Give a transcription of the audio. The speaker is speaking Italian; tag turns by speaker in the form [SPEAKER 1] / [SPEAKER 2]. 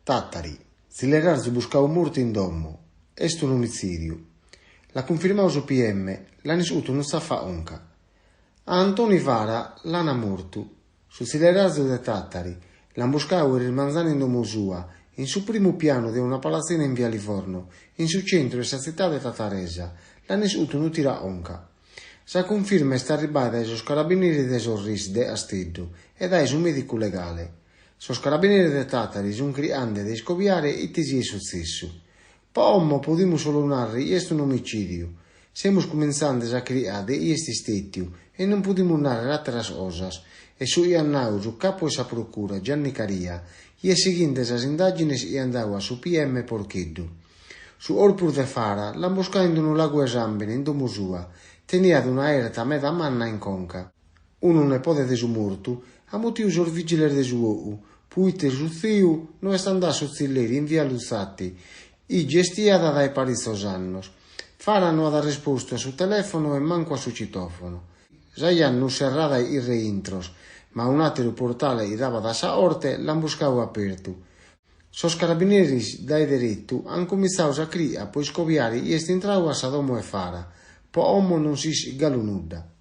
[SPEAKER 1] Tattari, Zilerarzu buscau morto in domo. Est un omicidio. La confermau su PM, l'hanno avuto non sa fa onca. A Antoni Vara l'hanno morto. Su Zilerarzu de Tattari, l'hanno buscau il manzano in domo sua, in su primo piano di una palazzina in via Livorno, in su centro della città di Tataresa, l'hanno avuto non tira onca. Sa conferma è stata arrivata dai carabinieri de Sorris de Asteddu e dai un medico legale. Sos carabinieri de Tattari sono criando di scopiare e ti si è successo. Poi possiamo solo narrare questo un omicidio. Siamo cominciando a creare questo stetio e non possiamo narrare altre cose. E su Iannau, su capo della procura Gianni Caria, e seguendo le indagini e andava su PM Porcheddu. Su Orpur de Fara, l'amboscando in un lago esambene in domo sua, tenia una erta meda manna in conca. Uno nipote de su morto, a motivo sul vigile de su uovo, puite su zio non è andato su zilleri in via Luzzatti, e gestiata dai parizos annos. Fara non ha risposto su telefono e manco a su citofono. Zaian non serrava i reintros, ma un altro portale gli dava da sa orte, l'ambuscavo aperto. Sos carabinieri dai diritto han cominciato a cria poi scoviare e entrau a sa domo e Fara, po' non si galunudda.